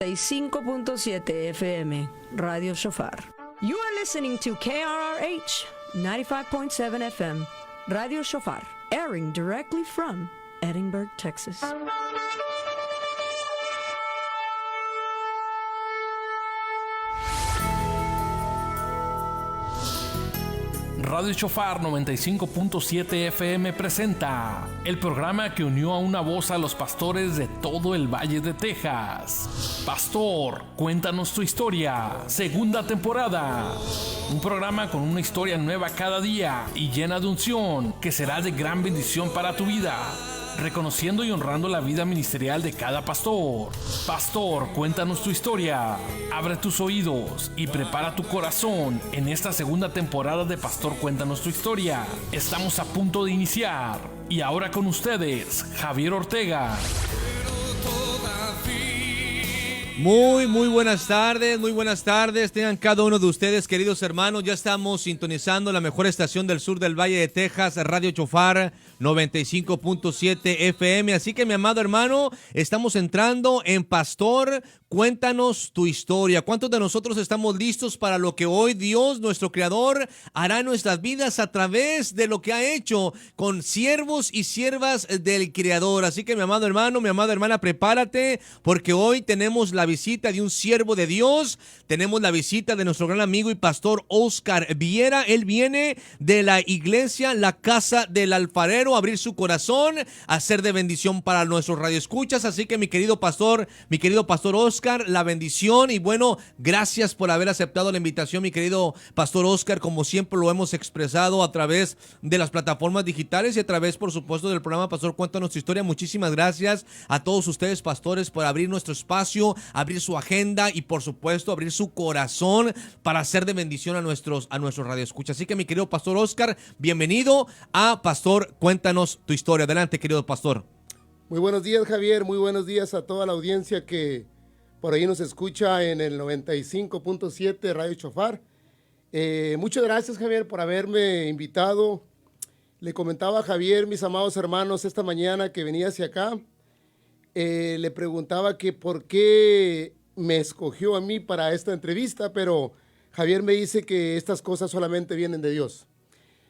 95.7 FM, Radio Shofar. You are listening to KRRH 95.7 FM, Radio Shofar, airing directly from Edinburgh, Texas. Radio Shofar 95.7 FM presenta el programa que unió a una voz a los pastores de todo el Valle de Texas. Pastor, cuéntanos tu historia, segunda temporada. Un programa con una historia nueva cada día y llena de unción que será de gran bendición para tu vida, reconociendo y honrando la vida ministerial de cada pastor. Pastor, cuéntanos tu historia. Abre tus oídos y prepara tu corazón en esta segunda temporada de Pastor, cuéntanos tu historia. Estamos a punto de iniciar. Y ahora con ustedes, Javier Ortega. Muy buenas tardes, tengan cada uno de ustedes, queridos hermanos. Ya estamos sintonizando la mejor estación del sur del Valle de Texas, Radio Shofar 95.7 FM. Así que, mi amado hermano, estamos entrando en Pastor, cuéntanos tu historia. ¿Cuántos de nosotros estamos listos para lo que hoy Dios, nuestro Creador, hará en nuestras vidas a través de lo que ha hecho con siervos y siervas del Creador? Así que, mi amado hermano, mi amada hermana, prepárate, porque hoy tenemos la visita de un siervo de Dios. Tenemos la visita de nuestro gran amigo y pastor Oscar Viera. Él viene de la iglesia La Casa del Alfarero a abrir su corazón, a ser de bendición para nuestros radioescuchas. Así que, mi querido pastor Oscar, la bendición. Y bueno, gracias por haber aceptado la invitación, mi querido pastor Oscar. Como siempre lo hemos expresado a través de las plataformas digitales y a través, por supuesto, del programa Pastor, cuéntanos tu historia. Muchísimas gracias a todos ustedes, pastores, por abrir nuestro espacio, abrir su agenda y, por supuesto, abrir su corazón para hacer de bendición a nuestros radioescuchas. Así que, mi querido pastor Oscar, bienvenido a Pastor, cuéntanos tu historia. Adelante, querido pastor. Muy buenos días, Javier. Muy buenos días a toda la audiencia que por ahí nos escucha en el 95.7 Radio Shofar. Muchas gracias, Javier, por haberme invitado. Le comentaba a Javier, mis amados hermanos, esta mañana que venía hacia acá. Le preguntaba que por qué me escogió a mí para esta entrevista, pero Javier me dice que estas cosas solamente vienen de Dios.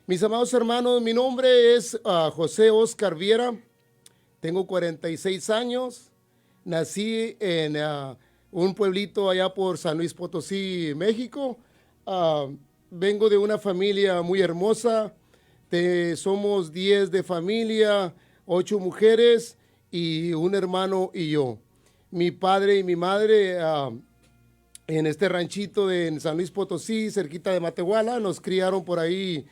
Mis amados hermanos, mi nombre es José Oscar Viera, tengo 46 años, nací en un pueblito allá por San Luis Potosí, México. Vengo de una familia muy hermosa, somos 10 de familia, 8 mujeres y un hermano y yo. Mi padre y mi madre en este ranchito en San Luis Potosí, cerquita de Matehuala, nos criaron por ahí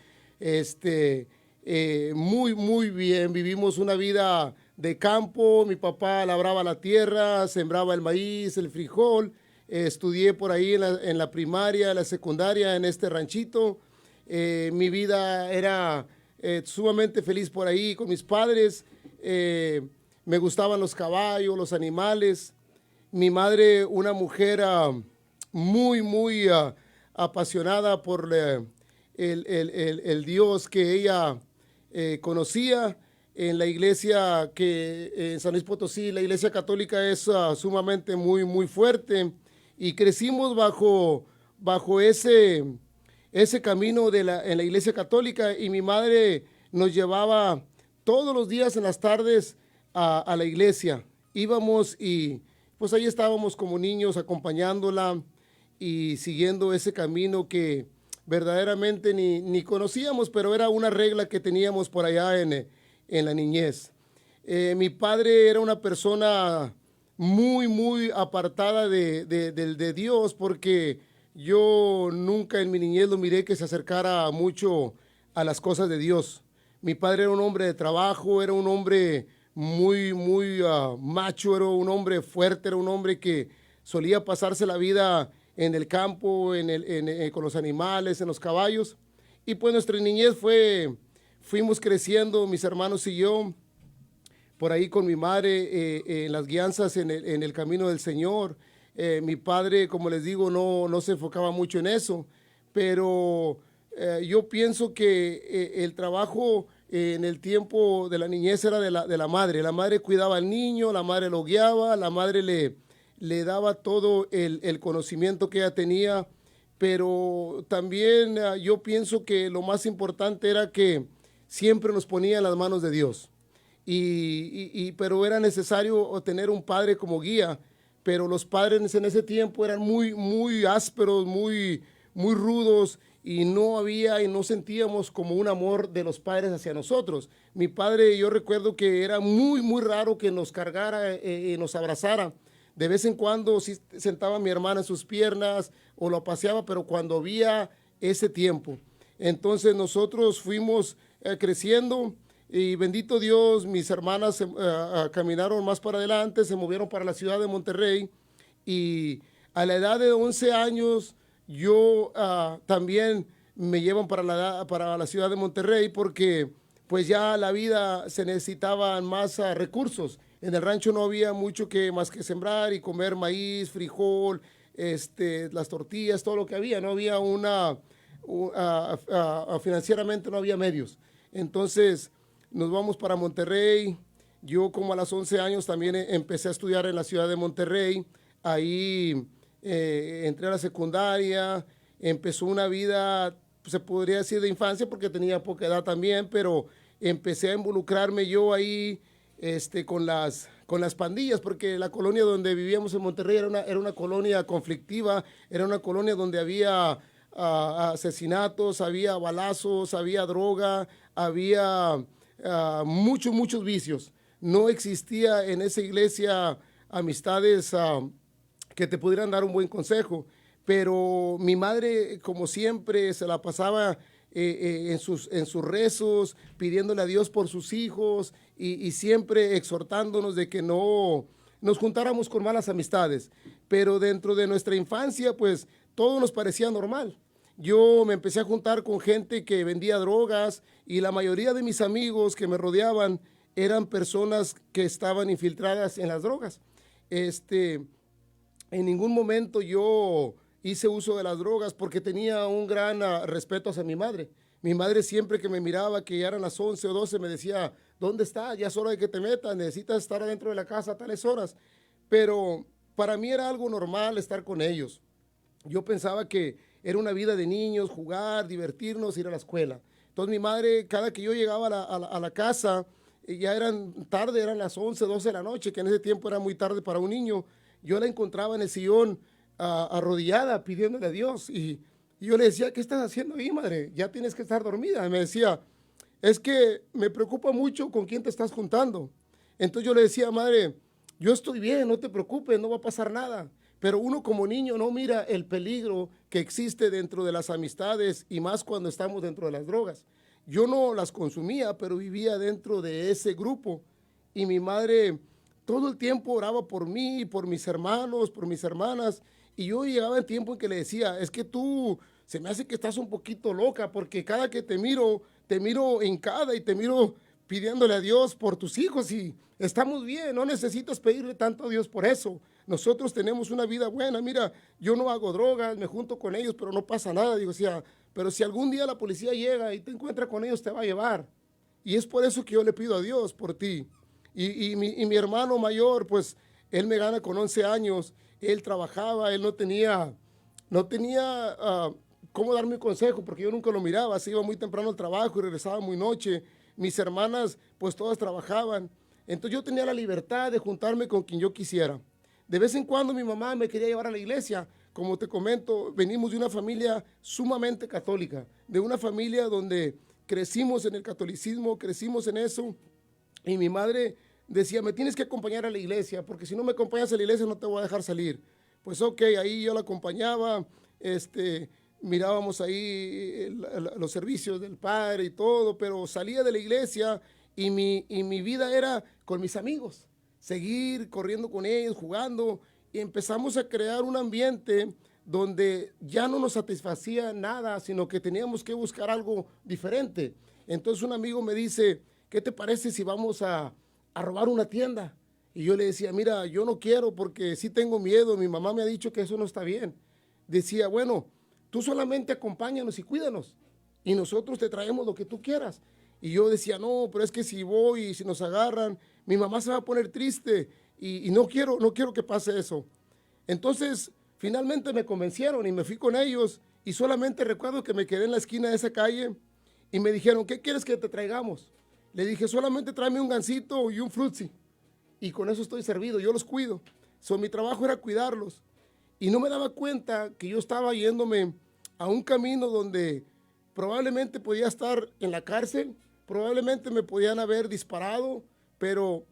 muy bien. Vivimos una vida de campo. Mi papá labraba la tierra, sembraba el maíz, el frijol. Estudié por ahí en la primaria, la secundaria en este ranchito. Mi vida era sumamente feliz por ahí con mis padres. Me gustaban los caballos, los animales. Mi madre, una mujer muy apasionada por el Dios que ella conocía. En la iglesia en San Luis Potosí, la iglesia católica es sumamente muy fuerte, y crecimos bajo ese camino en la iglesia católica, y mi madre nos llevaba todos los días en las tardes a la iglesia. Íbamos y pues ahí estábamos como niños acompañándola y siguiendo ese camino que verdaderamente ni conocíamos, pero era una regla que teníamos por allá en la niñez. Mi padre era una persona muy apartada de Dios, porque yo nunca en mi niñez lo miré que se acercara mucho a las cosas de Dios. Mi padre era un hombre de trabajo, era un hombre muy macho, era un hombre fuerte, era un hombre que solía pasarse la vida en el campo, con los animales, en los caballos. Y pues nuestra niñez fuimos creciendo, mis hermanos y yo, por ahí con mi madre, en las guianzas en el camino del Señor. Mi padre, como les digo, no se enfocaba mucho en eso, pero yo pienso que el trabajo en el tiempo de la niñez era de la madre. La madre cuidaba al niño, la madre lo guiaba, la madre le daba todo el conocimiento que ella tenía, pero también yo pienso que lo más importante era que siempre nos ponía en las manos de Dios. Pero era necesario tener un padre como guía, pero los padres en ese tiempo eran muy ásperos, muy rudos, y no había y no sentíamos como un amor de los padres hacia nosotros. Mi padre, yo recuerdo que era muy raro que nos cargara y nos abrazara. De vez en cuando sí sentaba a mi hermana en sus piernas o lo paseaba, pero cuando había ese tiempo. Entonces nosotros fuimos creciendo, y bendito Dios, mis hermanas caminaron más para adelante, se movieron para la ciudad de Monterrey, y a la edad de 11 años yo también me llevan para la ciudad de Monterrey, porque pues ya la vida se necesitaban más recursos. En el rancho no había mucho más que sembrar y comer maíz, frijol, las tortillas, todo lo que había. No había financieramente no había medios. Entonces nos vamos para Monterrey. Yo como a los 11 años también empecé a estudiar en la ciudad de Monterrey. Ahí entré a la secundaria, empezó una vida, se podría decir de infancia porque tenía poca edad también, pero empecé a involucrarme yo ahí con las pandillas, porque la colonia donde vivíamos en Monterrey era una colonia conflictiva, era una colonia donde había asesinatos, había balazos, había droga, había muchos vicios. No existía en esa iglesia amistades que te pudieran dar un buen consejo, pero mi madre, como siempre, se la pasaba en sus rezos, pidiéndole a Dios por sus hijos y siempre exhortándonos de que no nos juntáramos con malas amistades. Pero dentro de nuestra infancia, pues, todo nos parecía normal. Yo me empecé a juntar con gente que vendía drogas, y la mayoría de mis amigos que me rodeaban eran personas que estaban infiltradas en las drogas. En ningún momento yo hice uso de las drogas porque tenía un gran respeto hacia mi madre. Mi madre siempre que me miraba, que ya eran las 11 o 12, me decía, ¿dónde estás? Ya es hora de que te metas, necesitas estar adentro de la casa a tales horas. Pero para mí era algo normal estar con ellos. Yo pensaba que era una vida de niños, jugar, divertirnos, ir a la escuela. Entonces mi madre, cada que yo llegaba a la casa, ya eran tarde, eran las 11, 12 de la noche, que en ese tiempo era muy tarde para un niño, yo la encontraba en el sillón arrodillada pidiéndole a Dios, y yo le decía, ¿qué estás haciendo ahí, madre? Ya tienes que estar dormida. Y me decía, es que me preocupa mucho con quién te estás juntando. Entonces yo le decía, madre, yo estoy bien, no te preocupes, no va a pasar nada. Pero uno como niño no mira el peligro que existe dentro de las amistades, y más cuando estamos dentro de las drogas. Yo no las consumía, pero vivía dentro de ese grupo, y mi madre todo el tiempo oraba por mí, por mis hermanos, por mis hermanas, y yo llegaba el tiempo en que le decía, es que tú, se me hace que estás un poquito loca, porque cada que te miro hincada y te miro pidiéndole a Dios por tus hijos, y estamos bien, no necesitas pedirle tanto a Dios por eso. Nosotros tenemos una vida buena, mira, yo no hago drogas, me junto con ellos, pero no pasa nada. Digo, o sea, pero si algún día la policía llega y te encuentra con ellos, te va a llevar. Y es por eso que yo le pido a Dios por ti. Y mi hermano mayor, pues, él me gana con 11 años, él trabajaba, él no tenía cómo darme consejo, porque yo nunca lo miraba, se iba muy temprano al trabajo y regresaba muy noche. Mis hermanas, pues, todas trabajaban. Entonces yo tenía la libertad de juntarme con quien yo quisiera. De vez en cuando mi mamá me quería llevar a la iglesia. Como te comento, venimos de una familia sumamente católica, de una familia donde crecimos en el catolicismo, crecimos en eso, y mi madre decía, me tienes que acompañar a la iglesia, porque si no me acompañas a la iglesia no te voy a dejar salir. Pues ok, ahí yo la acompañaba, mirábamos ahí los servicios del padre y todo, pero salía de la iglesia y mi vida era con mis amigos, seguir corriendo con ellos, jugando, y empezamos a crear un ambiente donde ya no nos satisfacía nada, sino que teníamos que buscar algo diferente. Entonces un amigo me dice, ¿qué te parece si vamos a robar una tienda? Y yo le decía, mira, yo no quiero porque sí tengo miedo, mi mamá me ha dicho que eso no está bien. Decía, bueno, tú solamente acompáñanos y cuídanos, y nosotros te traemos lo que tú quieras. Y yo decía, no, pero es que si voy y si nos agarran, mi mamá se va a poner triste, y no quiero que pase eso. Entonces, finalmente me convencieron y me fui con ellos y solamente recuerdo que me quedé en la esquina de esa calle y me dijeron, ¿qué quieres que te traigamos? Le dije, solamente tráeme un gansito y un frutzi y con eso estoy servido, yo los cuido. Mi trabajo era cuidarlos y no me daba cuenta que yo estaba yéndome a un camino donde probablemente podía estar en la cárcel, probablemente me podían haber disparado, pero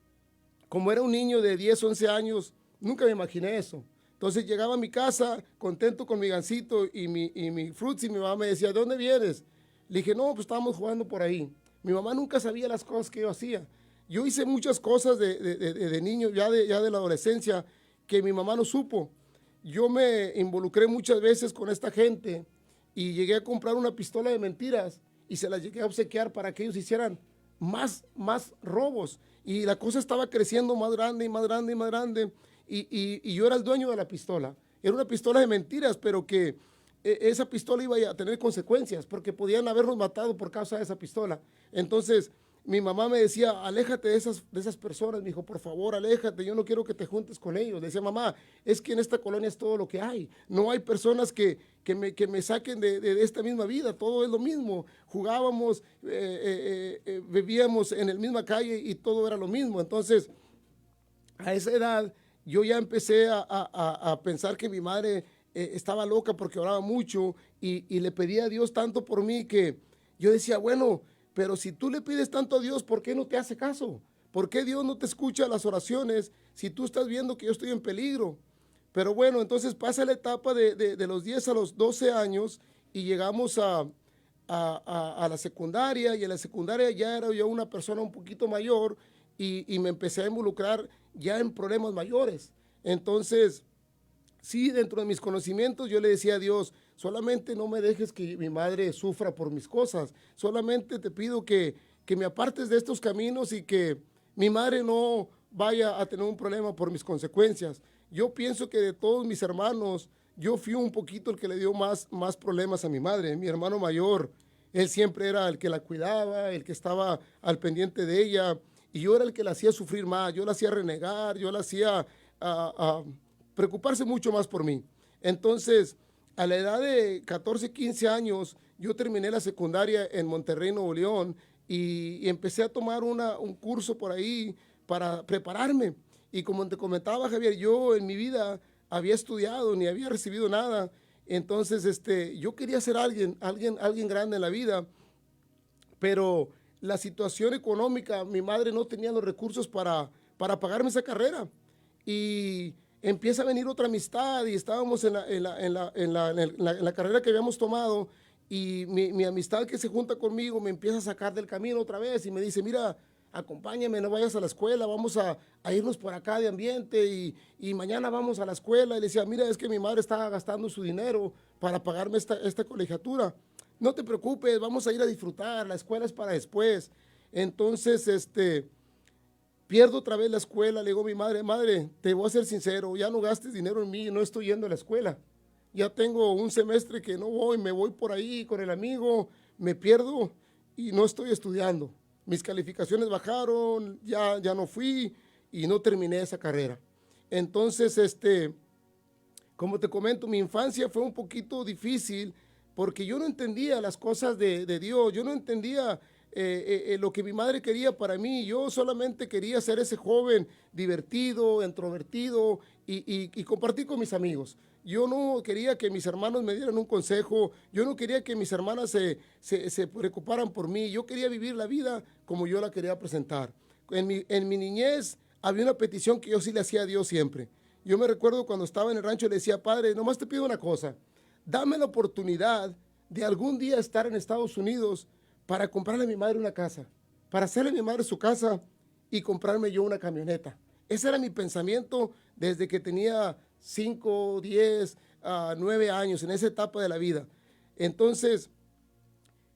como era un niño de 10, 11 años, nunca me imaginé eso. Entonces llegaba a mi casa contento con mi gansito y mi frutzi, y mi mamá me decía, ¿de dónde vienes? Le dije, no, pues estábamos jugando por ahí. Mi mamá nunca sabía las cosas que yo hacía. Yo hice muchas cosas de niño, ya de la adolescencia, que mi mamá no supo. Yo me involucré muchas veces con esta gente y llegué a comprar una pistola de mentiras y se la llegué a obsequiar para que ellos hicieran más robos. Y la cosa estaba creciendo más grande y más grande y más grande. Y yo era el dueño de la pistola. Era una pistola de mentiras, pero que esa pistola iba a tener consecuencias porque podían habernos matado por causa de esa pistola. Entonces, mi mamá me decía, aléjate de esas personas. Me dijo, por favor, aléjate, yo no quiero que te juntes con ellos. Le decía, mamá, es que en esta colonia es todo lo que hay. No hay personas que me saquen de esta misma vida, todo es lo mismo. Jugábamos, vivíamos en la misma calle y todo era lo mismo. Entonces, a esa edad, yo ya empecé a pensar que mi madre estaba loca porque oraba mucho y le pedía a Dios tanto por mí que yo decía, bueno, pero si tú le pides tanto a Dios, ¿por qué no te hace caso? ¿Por qué Dios no te escucha las oraciones si tú estás viendo que yo estoy en peligro? Pero bueno, entonces pasa la etapa de los 10 a los 12 años y llegamos a la secundaria y en la secundaria ya era yo una persona un poquito mayor y me empecé a involucrar ya en problemas mayores. Entonces, sí, dentro de mis conocimientos yo le decía a Dios, solamente no me dejes que mi madre sufra por mis cosas, solamente te pido que me apartes de estos caminos y que mi madre no vaya a tener un problema por mis consecuencias. Yo pienso que de todos mis hermanos, yo fui un poquito el que le dio más problemas a mi madre. Mi hermano mayor, él siempre era el que la cuidaba, el que estaba al pendiente de ella, y yo era el que la hacía sufrir más, yo la hacía renegar, yo la hacía preocuparse mucho más por mí. Entonces, a la edad de 14, 15 años, yo terminé la secundaria en Monterrey, Nuevo León, y empecé a tomar un curso por ahí para prepararme. Y como te comentaba, Javier, yo en mi vida había estudiado, ni había recibido nada. Entonces, yo quería ser alguien grande en la vida, pero la situación económica, mi madre no tenía los recursos para pagarme esa carrera. Y empieza a venir otra amistad y estábamos en la carrera que habíamos tomado y mi amistad que se junta conmigo me empieza a sacar del camino otra vez y me dice, mira, acompáñame, no vayas a la escuela, vamos a irnos por acá de ambiente y mañana vamos a la escuela. Y le decía, mira, es que mi madre está gastando su dinero para pagarme esta colegiatura. No te preocupes, vamos a ir a disfrutar, la escuela es para después. Entonces, pierdo otra vez la escuela, le digo a mi madre, madre, te voy a ser sincero, ya no gastes dinero en mí, no estoy yendo a la escuela. Ya tengo un semestre que no voy, me voy por ahí con el amigo, me pierdo y no estoy estudiando. Mis calificaciones bajaron, ya no fui y no terminé esa carrera. Entonces, como te comento, mi infancia fue un poquito difícil porque yo no entendía las cosas de Dios, yo no entendía lo que mi madre quería para mí. Yo solamente quería ser ese joven divertido, introvertido y compartir con mis amigos. Yo no quería que mis hermanos me dieran un consejo, yo no quería que mis hermanas se preocuparan por mí, yo quería vivir la vida como yo la quería presentar. En mi niñez había una petición que yo sí le hacía a Dios siempre. Yo me recuerdo cuando estaba en el rancho le decía, Padre, nomás te pido una cosa, dame la oportunidad de algún día estar en Estados Unidos para comprarle a mi madre una casa, para hacerle a mi madre su casa y comprarme yo una camioneta. Ese era mi pensamiento desde que tenía 5, 10, 9 años, en esa etapa de la vida. Entonces,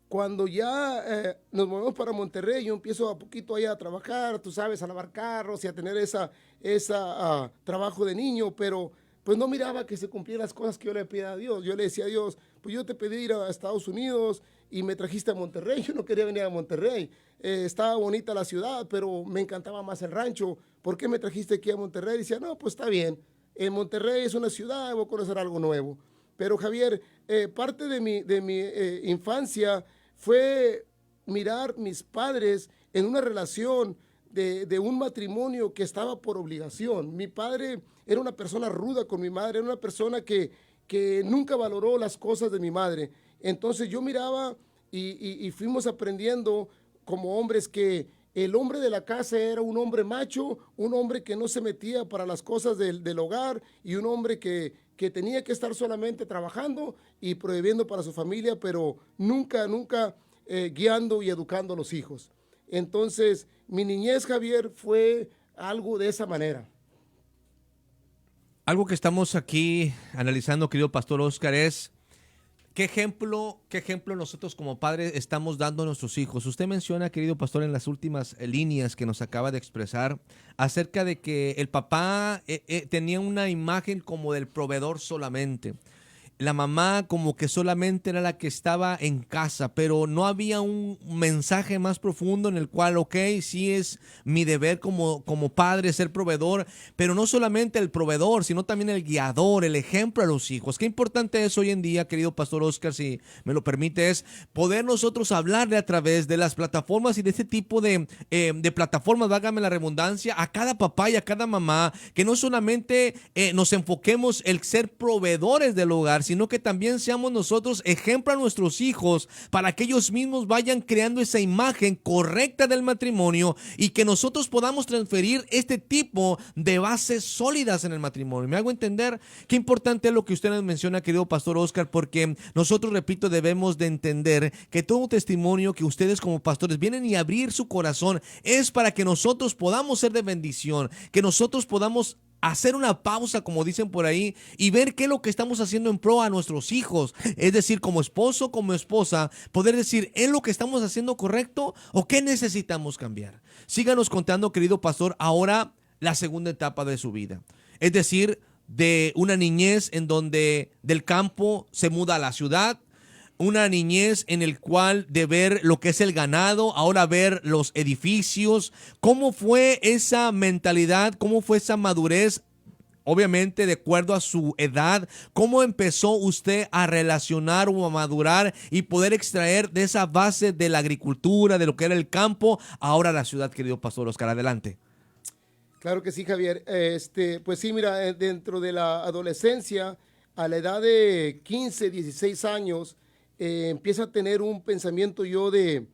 cuando ya nos movemos para Monterrey, yo empiezo a poquito ahí a trabajar, tú sabes, a lavar carros y a tener esa trabajo de niño, pero pues no miraba que se cumplieran las cosas que yo le pedía a Dios. Yo le decía a Dios, pues yo te pedí ir a Estados Unidos y me trajiste a Monterrey. Yo no quería venir a Monterrey. Estaba bonita la ciudad, pero me encantaba más el rancho. ¿Por qué me trajiste aquí a Monterrey? Y decía, no, pues está bien. en Monterrey es una ciudad, voy a conocer algo nuevo. Pero Javier, parte de mi infancia fue mirar mis padres en una relación de un matrimonio que estaba por obligación. Mi padre era una persona ruda con mi madre, era una persona que nunca valoró las cosas de mi madre. Entonces yo miraba y fuimos aprendiendo como hombres que el hombre de la casa era un hombre macho, un hombre que no se metía para las cosas del hogar y un hombre que tenía que estar solamente trabajando y prohibiendo para su familia, pero nunca guiando y educando a los hijos. Entonces, mi niñez, Javier, fue algo de esa manera. Algo que estamos aquí analizando, querido Pastor Oscar, es ¿qué ejemplo nosotros como padres estamos dando a nuestros hijos? Usted menciona, querido pastor, en las últimas líneas que nos acaba de expresar, acerca de que el papá tenía una imagen como del proveedor solamente. La mamá como que solamente era la que estaba en casa, pero no había un mensaje más profundo en el cual, ok, sí es mi deber como padre ser proveedor, pero no solamente el proveedor, sino también el guiador, el ejemplo a los hijos. Qué importante es hoy en día, querido Pastor Oscar, si me lo permite, es poder nosotros hablarle a través de las plataformas y de este tipo de plataformas, vágame la redundancia, a cada papá y a cada mamá, que no solamente nos enfoquemos el ser proveedores del hogar, sino que también seamos nosotros ejemplo a nuestros hijos para que ellos mismos vayan creando esa imagen correcta del matrimonio y que nosotros podamos transferir este tipo de bases sólidas en el matrimonio. ¿Me hago entender? Qué importante es lo que usted nos menciona, querido Pastor Oscar, porque nosotros, repito, debemos de entender que todo testimonio que ustedes como pastores vienen y abrir su corazón es para que nosotros podamos ser de bendición, que nosotros podamos hacer una pausa, como dicen por ahí, y ver qué es lo que estamos haciendo en pro a nuestros hijos. Es decir, como esposo, como esposa, poder decir, ¿es lo que estamos haciendo correcto o qué necesitamos cambiar? Síganos contando, querido pastor, ahora la segunda etapa de su vida. Es decir, de una niñez en donde del campo se muda a la ciudad, una niñez en el cual de ver lo que es el ganado, ahora ver los edificios. ¿Cómo fue esa mentalidad? ¿Cómo fue esa madurez? Obviamente de acuerdo a su edad. ¿Cómo empezó usted a relacionar o a madurar y poder extraer de esa base de la agricultura, de lo que era el campo, ahora la ciudad, querido Pastor Oscar? Adelante. Claro que sí, Javier. Pues sí, mira, dentro de la adolescencia, a la edad de 15, 16 años, empiezo a tener un pensamiento yo de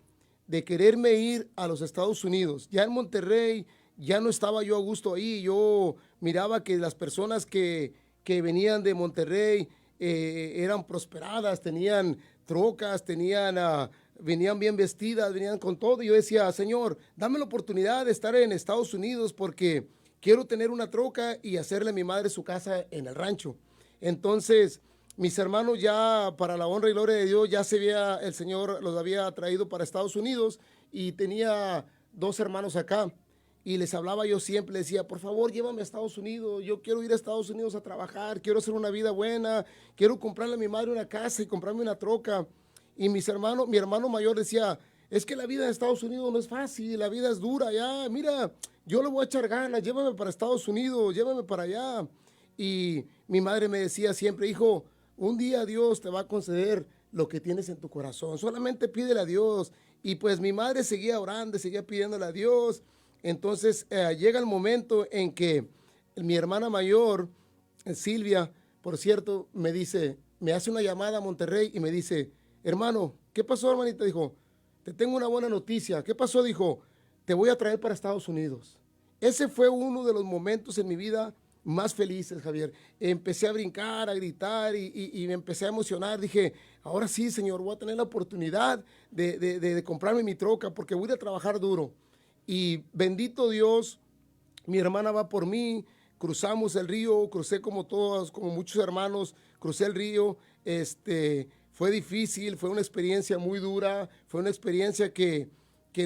quererme ir a los Estados Unidos. Ya en Monterrey ya no estaba yo a gusto ahí. Yo miraba que las personas que venían de Monterrey eran prosperadas, tenían trocas, venían bien vestidas, venían con todo. Y yo decía, Señor, dame la oportunidad de estar en Estados Unidos porque quiero tener una troca y hacerle a mi madre su casa en el rancho. Entonces, mis hermanos ya, para la honra y gloria de Dios, el Señor los había traído para Estados Unidos y tenía 2 hermanos acá. Y les hablaba yo siempre, les decía, por favor, llévame a Estados Unidos, yo quiero ir a Estados Unidos a trabajar, quiero hacer una vida buena, quiero comprarle a mi madre una casa y comprarme una troca. Y mi hermano mayor decía, es que la vida en Estados Unidos no es fácil, la vida es dura, ya, mira, yo le voy a echar ganas, llévame para Estados Unidos, llévame para allá. Y mi madre me decía siempre, hijo, un día Dios te va a conceder lo que tienes en tu corazón. Solamente pídele a Dios. Y pues mi madre seguía orando, seguía pidiéndole a Dios. Entonces llega el momento en que mi hermana mayor, Silvia, por cierto, me hace una llamada a Monterrey y me dice, hermano, ¿qué pasó, hermanita? Dijo, te tengo una buena noticia. ¿Qué pasó? Dijo, te voy a traer para Estados Unidos. Ese fue uno de los momentos en mi vida más felices, Javier. Empecé a brincar, a gritar y me empecé a emocionar. Dije, ahora sí, Señor, voy a tener la oportunidad de comprarme mi troca porque voy a trabajar duro. Y bendito Dios, mi hermana va por mí, cruzamos el río, crucé como todos, como muchos hermanos, crucé el río. Fue difícil, fue una experiencia muy dura, fue una experiencia que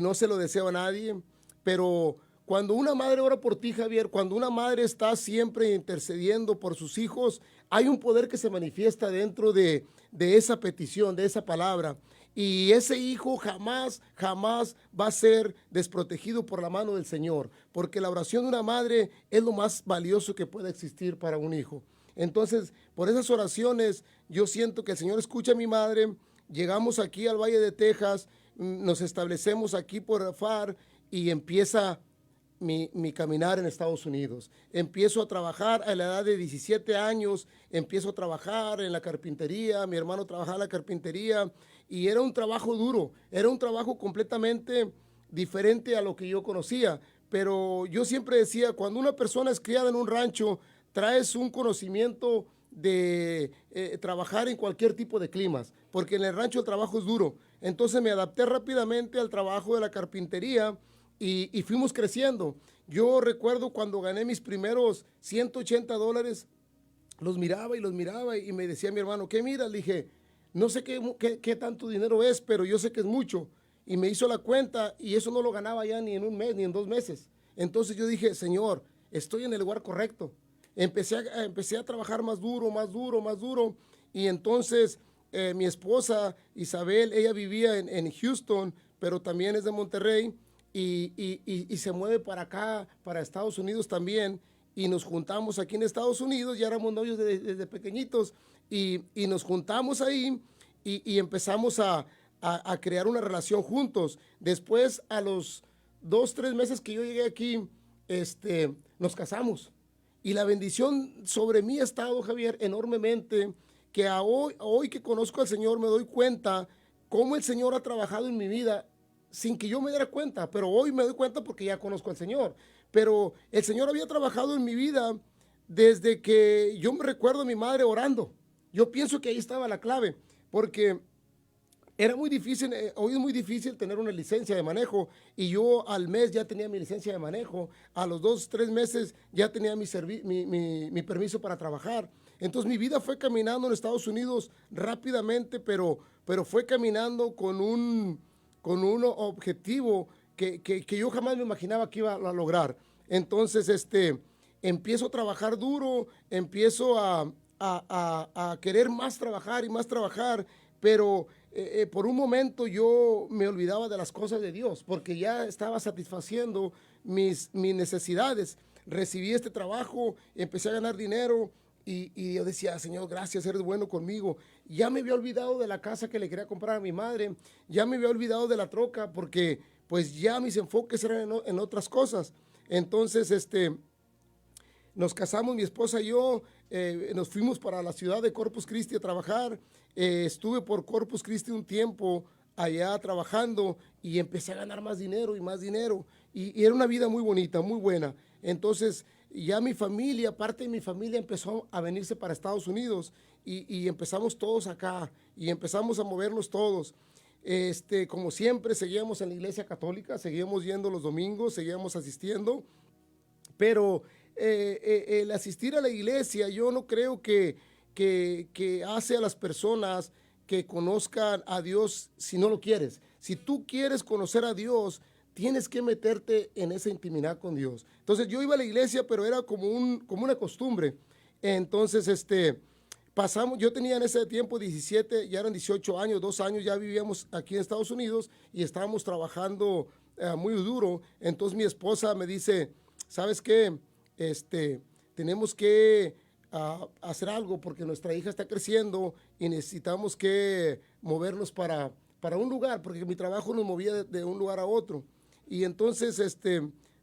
no se lo deseo a nadie, pero cuando una madre ora por ti, Javier, cuando una madre está siempre intercediendo por sus hijos, hay un poder que se manifiesta dentro de esa petición, de esa palabra. Y ese hijo jamás, jamás va a ser desprotegido por la mano del Señor, porque la oración de una madre es lo más valioso que puede existir para un hijo. Entonces, por esas oraciones, yo siento que el Señor escucha a mi madre. Llegamos aquí al Valle de Texas, nos establecemos aquí por FAR y empieza mi caminar en Estados Unidos. Empiezo a trabajar a la edad de 17 años, empiezo a trabajar en la carpintería, mi hermano trabajaba en la carpintería y era un trabajo duro, era un trabajo completamente diferente a lo que yo conocía, pero yo siempre decía, cuando una persona es criada en un rancho, traes un conocimiento de trabajar en cualquier tipo de climas, porque en el rancho el trabajo es duro. Entonces me adapté rápidamente al trabajo de la carpintería y fuimos creciendo. Yo recuerdo cuando gané mis primeros $180, los miraba y me decía mi hermano, ¿qué miras? Le dije, no sé qué tanto dinero es, pero yo sé que es mucho. Y me hizo la cuenta y eso no lo ganaba ya ni en un mes ni en 2 meses. Entonces yo dije, Señor, estoy en el lugar correcto. Empecé a trabajar más duro, más duro, más duro. Y entonces mi esposa Isabel, ella vivía en Houston, pero también es de Monterrey. Y se mueve para acá, para Estados Unidos también, y nos juntamos aquí en Estados Unidos, ya éramos novios desde pequeñitos, y nos juntamos ahí y empezamos a crear una relación juntos. Después, a los 2, 3 meses que yo llegué aquí, nos casamos, y la bendición sobre mí ha estado, Javier, enormemente, que hoy que conozco al Señor me doy cuenta cómo el Señor ha trabajado en mi vida sin que yo me diera cuenta, pero hoy me doy cuenta porque ya conozco al Señor. Pero el Señor había trabajado en mi vida desde que yo me recuerdo a mi madre orando. Yo pienso que ahí estaba la clave, porque era muy difícil, hoy es muy difícil tener una licencia de manejo, y yo al mes ya tenía mi licencia de manejo, a los 2, 3 meses ya tenía mi permiso para trabajar. Entonces mi vida fue caminando en Estados Unidos rápidamente, pero fue caminando con un objetivo que yo jamás me imaginaba que iba a lograr. Entonces, empiezo a trabajar duro, empiezo a querer más trabajar, pero por un momento yo me olvidaba de las cosas de Dios, porque ya estaba satisfaciendo mis necesidades. Recibí este trabajo, empecé a ganar dinero, y yo decía, Señor, gracias, eres bueno conmigo. Ya me había olvidado de la casa que le quería comprar a mi madre, ya me había olvidado de la troca, porque pues ya mis enfoques eran en otras cosas. Entonces, nos casamos, mi esposa y yo, nos fuimos para la ciudad de Corpus Christi a trabajar. Estuve por Corpus Christi un tiempo allá trabajando y empecé a ganar más dinero y más dinero. Y era una vida muy bonita, muy buena. Entonces, ya mi familia, parte de mi familia empezó a venirse para Estados Unidos y empezamos todos acá y empezamos a movernos todos. Como siempre, seguíamos en la iglesia católica, seguíamos yendo los domingos, seguíamos asistiendo, pero el asistir a la iglesia yo no creo que hace a las personas que conozcan a Dios si no lo quieres. Si tú quieres conocer a Dios, tienes que meterte en esa intimidad con Dios. Entonces yo iba a la iglesia, pero era como una costumbre. Entonces, yo tenía en ese tiempo 17, ya eran 18 años, 2 años, ya vivíamos aquí en Estados Unidos y estábamos trabajando muy duro. Entonces mi esposa me dice, ¿sabes qué? Tenemos que hacer algo porque nuestra hija está creciendo y necesitamos que movernos para un lugar, porque mi trabajo nos movía de un lugar a otro. Y entonces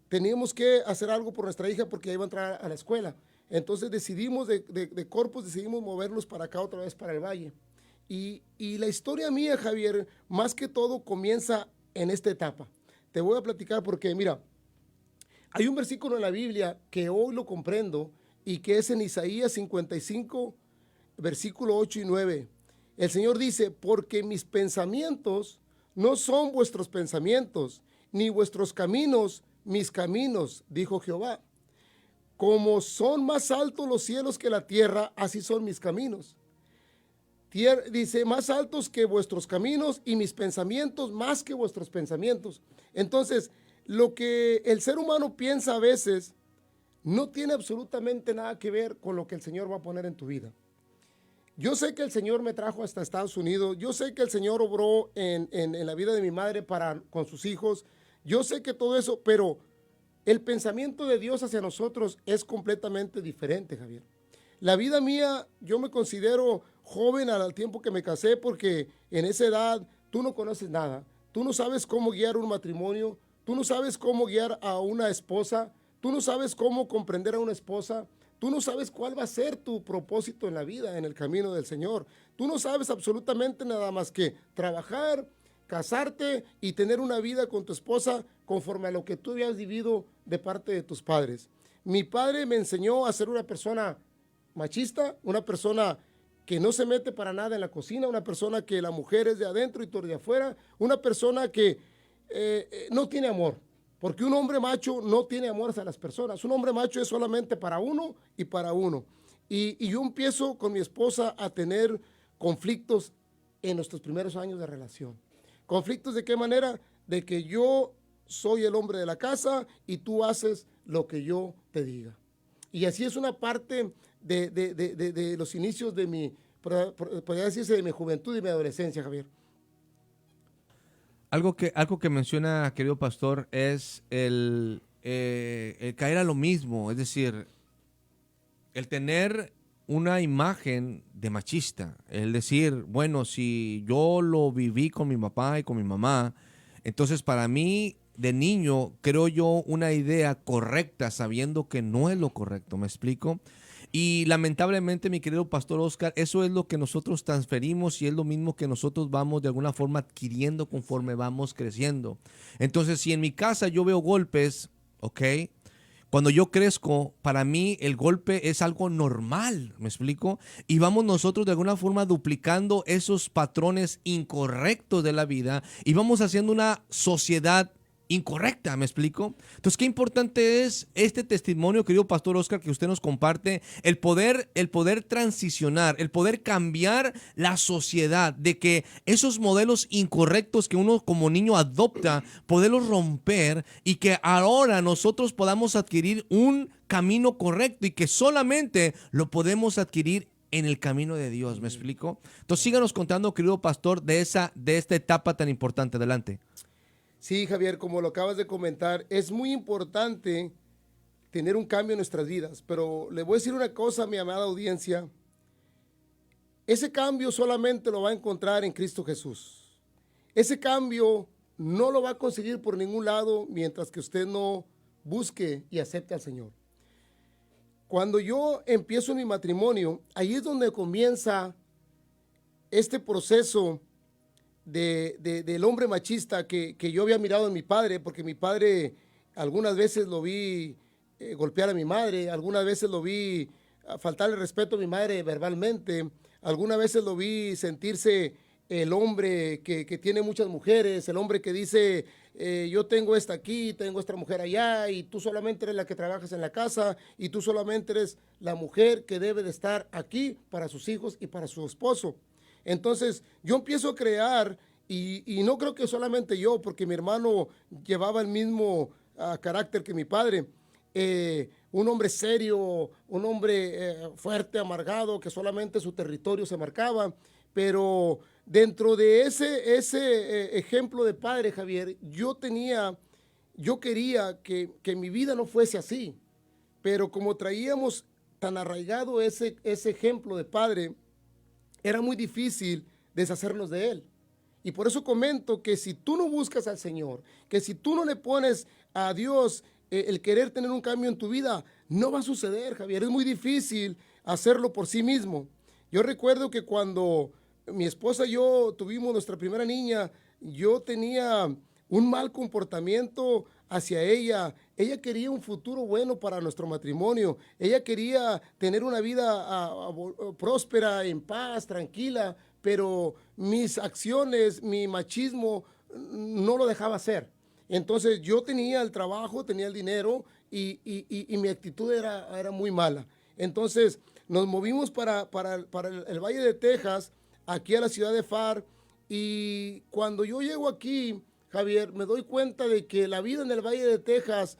teníamos que hacer algo por nuestra hija porque iba a entrar a la escuela. Entonces decidimos de Corpus, decidimos movernos para acá otra vez, para el Valle. Y la historia mía, Javier, más que todo comienza en esta etapa. Te voy a platicar porque, mira, hay un versículo en la Biblia que hoy lo comprendo y que es en Isaías 55, versículo 8 y 9. El Señor dice, porque mis pensamientos no son vuestros pensamientos, ni vuestros caminos mis caminos, dijo Jehová. Como son más altos los cielos que la tierra, así son mis caminos. Dice, más altos que vuestros caminos y mis pensamientos más que vuestros pensamientos. Entonces, lo que el ser humano piensa a veces no tiene absolutamente nada que ver con lo que el Señor va a poner en tu vida. Yo sé que el Señor me trajo hasta Estados Unidos. Yo sé que el Señor obró en la vida de mi madre con sus hijos. Yo sé que todo eso, pero el pensamiento de Dios hacia nosotros es completamente diferente, Javier. La vida mía, yo me considero joven al tiempo que me casé porque en esa edad tú no conoces nada. Tú no sabes cómo guiar un matrimonio. Tú no sabes cómo guiar a una esposa. Tú no sabes cómo comprender a una esposa. Tú no sabes cuál va a ser tu propósito en la vida, en el camino del Señor. Tú no sabes absolutamente nada más que trabajar, casarte y tener una vida con tu esposa conforme a lo que tú habías vivido de parte de tus padres. Mi padre me enseñó a ser una persona machista, una persona que no se mete para nada en la cocina, una persona que la mujer es de adentro y tú de afuera, una persona que no tiene amor. Porque un hombre macho no tiene amor hacia las personas. Un hombre macho es solamente para uno y para uno. Y yo empiezo con mi esposa a tener conflictos en nuestros primeros años de relación. ¿Conflictos de qué manera? De que yo soy el hombre de la casa y tú haces lo que yo te diga. Y así es una parte de los inicios de podría decirse, de mi juventud y mi adolescencia, Javier. Algo que menciona, querido pastor, es el caer a lo mismo, es decir, el tener una imagen de machista, el decir, bueno, si yo lo viví con mi papá y con mi mamá, entonces para mí de niño creo yo una idea correcta sabiendo que no es lo correcto, ¿me explico? Y lamentablemente, mi querido pastor Oscar, eso es lo que nosotros transferimos y es lo mismo que nosotros vamos de alguna forma adquiriendo conforme vamos creciendo. Entonces, si en mi casa yo veo golpes, ¿ok? Cuando yo crezco, para mí el golpe es algo normal, ¿me explico? Y vamos nosotros de alguna forma duplicando esos patrones incorrectos de la vida y vamos haciendo una sociedad incorrecta, ¿me explico? Entonces, qué importante es este testimonio, querido pastor Oscar, que usted nos comparte, el poder transicionar, el poder cambiar la sociedad, de que esos modelos incorrectos que uno como niño adopta, poderlos romper y que ahora nosotros podamos adquirir un camino correcto y que solamente lo podemos adquirir en el camino de Dios, ¿me explico? Entonces, síganos contando, querido pastor, de esta etapa tan importante. Adelante. Sí, Javier, como lo acabas de comentar, es muy importante tener un cambio en nuestras vidas, pero le voy a decir una cosa a mi amada audiencia. Ese cambio solamente lo va a encontrar en Cristo Jesús. Ese cambio no lo va a conseguir por ningún lado mientras que usted no busque y acepte al Señor. Cuando yo empiezo mi matrimonio, ahí es donde comienza este proceso del hombre machista que yo había mirado en mi padre, porque mi padre algunas veces lo vi golpear a mi madre, algunas veces lo vi faltarle respeto a mi madre verbalmente, algunas veces lo vi sentirse el hombre que tiene muchas mujeres, el hombre que dice, yo tengo esta aquí, tengo esta mujer allá, y tú solamente eres la que trabajas en la casa, y tú solamente eres la mujer que debe de estar aquí para sus hijos y para su esposo. Entonces, yo empiezo a crear, y no creo que solamente yo, porque mi hermano llevaba el mismo carácter que mi padre. Un hombre serio, un hombre fuerte, amargado, que solamente su territorio se marcaba. Pero dentro de ese ejemplo de padre, Javier, yo quería que mi vida no fuese así. Pero como traíamos tan arraigado ese ejemplo de padre, era muy difícil deshacernos de él. Y por eso comento que si tú no buscas al Señor, que si tú no le pones a Dios el querer tener un cambio en tu vida, no va a suceder, Javier. Es muy difícil hacerlo por sí mismo. Yo recuerdo que cuando mi esposa y yo tuvimos nuestra primera niña, yo tenía un mal comportamiento hacia ella. Ella quería un futuro bueno para nuestro matrimonio. Ella quería tener una vida próspera, en paz, tranquila, pero mis acciones, mi machismo no lo dejaba hacer. Entonces yo tenía el trabajo, tenía el dinero y mi actitud era muy mala. Entonces nos movimos para el Valle de Texas, aquí a la ciudad de Pharr, y cuando yo llego aquí, Javier, me doy cuenta de que la vida en el Valle de Texas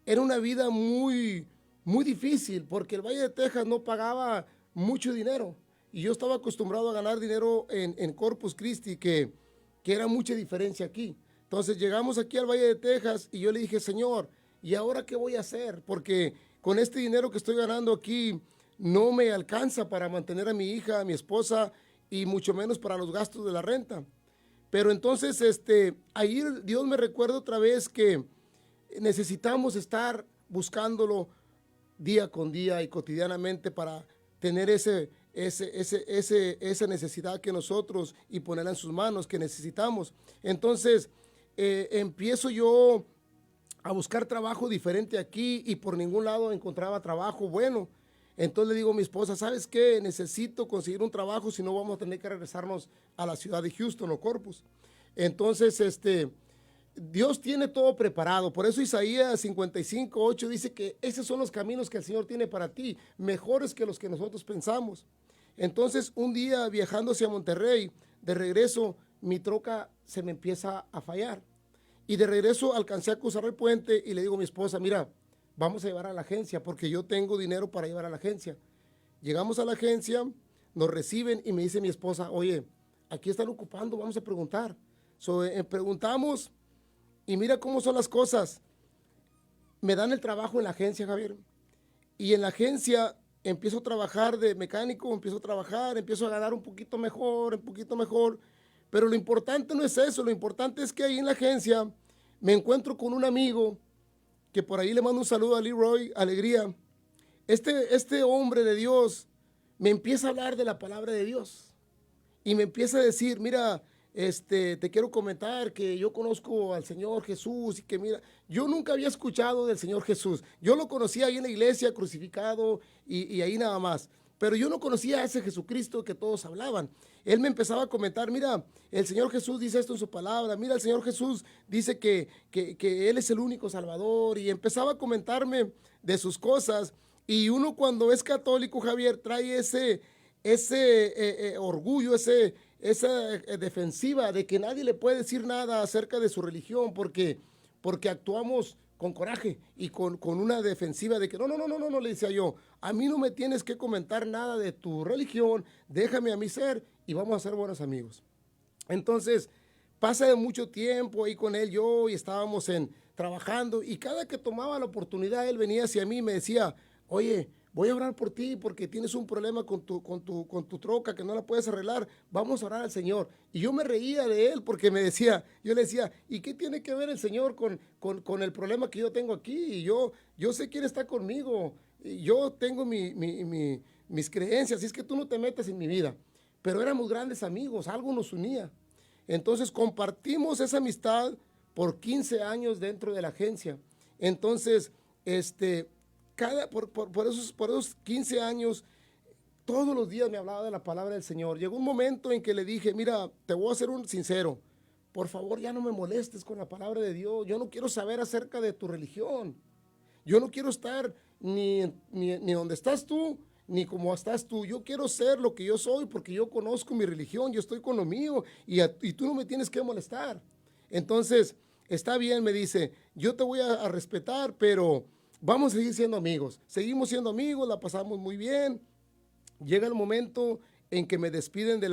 era una vida muy, muy difícil, porque el Valle de Texas no pagaba mucho dinero. Y yo estaba acostumbrado a ganar dinero en Corpus Christi, que era mucha diferencia aquí. Entonces llegamos aquí al Valle de Texas y yo le dije, Señor, ¿y ahora qué voy a hacer? Porque con este dinero que estoy ganando aquí no me alcanza para mantener a mi hija, a mi esposa y mucho menos para los gastos de la renta. Pero entonces ahí Dios me recuerda otra vez que necesitamos estar buscándolo día con día y cotidianamente para tener esa necesidad que nosotros y ponerla en sus manos que necesitamos. Entonces empiezo yo a buscar trabajo diferente aquí y por ningún lado encontraba trabajo bueno. Entonces le digo a mi esposa, ¿sabes qué? Necesito conseguir un trabajo, si no vamos a tener que regresarnos a la ciudad de Houston o Corpus. Entonces, Dios tiene todo preparado. Por eso Isaías 55:8 dice que esos son los caminos que el Señor tiene para ti, mejores que los que nosotros pensamos. Entonces, un día viajando hacia Monterrey, de regreso, mi troca se me empieza a fallar. Y de regreso alcancé a cruzar el puente y le digo a mi esposa, mira, vamos a llevar a la agencia porque yo tengo dinero para llevar a la agencia. Llegamos a la agencia, nos reciben y me dice mi esposa, oye, aquí están ocupando, vamos a preguntar. Preguntamos y mira cómo son las cosas. Me dan el trabajo en la agencia, Javier. Y en la agencia empiezo a trabajar de mecánico, empiezo a ganar un poquito mejor. Pero lo importante no es eso, lo importante es que ahí en la agencia me encuentro con un amigo que por ahí le mando un saludo a Leroy Alegría. Este hombre de Dios me empieza a hablar de la palabra de Dios y me empieza a decir, mira, te quiero comentar que yo conozco al Señor Jesús y que mira, yo nunca había escuchado del Señor Jesús. Yo lo conocía ahí en la iglesia crucificado y ahí nada más. Pero yo no conocía a ese Jesucristo que todos hablaban. Él me empezaba a comentar, mira, el Señor Jesús dice esto en su palabra, mira, el Señor Jesús dice que Él es el único Salvador, y empezaba a comentarme de sus cosas. Y uno cuando es católico, Javier, trae ese orgullo, esa defensiva de que nadie le puede decir nada acerca de su religión, porque actuamos con coraje y con una defensiva de que no, le decía yo, a mí no me tienes que comentar nada de tu religión, déjame a mí ser y vamos a ser buenos amigos. Entonces, pasa de mucho tiempo ahí con él y estábamos trabajando, y cada que tomaba la oportunidad, él venía hacia mí y me decía, oye, voy a orar por ti porque tienes un problema con tu troca que no la puedes arreglar. Vamos a orar al Señor. Y yo me reía de él porque yo le decía, ¿y qué tiene que ver el Señor con el problema que yo tengo aquí? Y yo sé quién está conmigo. Y yo tengo mis creencias, y es que tú no te metes en mi vida. Pero éramos grandes amigos, algo nos unía. Entonces compartimos esa amistad por 15 años dentro de la agencia. Entonces, por esos 15 años, todos los días me hablaba de la palabra del Señor. Llegó un momento en que le dije, mira, te voy a ser sincero, por favor ya no me molestes con la palabra de Dios, yo no quiero saber acerca de tu religión, yo no quiero estar ni donde estás tú, ni como estás tú, yo quiero ser lo que yo soy porque yo conozco mi religión, yo estoy con lo mío y tú no me tienes que molestar. Entonces, está bien, me dice, yo te voy a respetar, pero vamos a seguir siendo amigos. Seguimos siendo amigos, la pasamos muy bien. Llega el momento en que me despiden de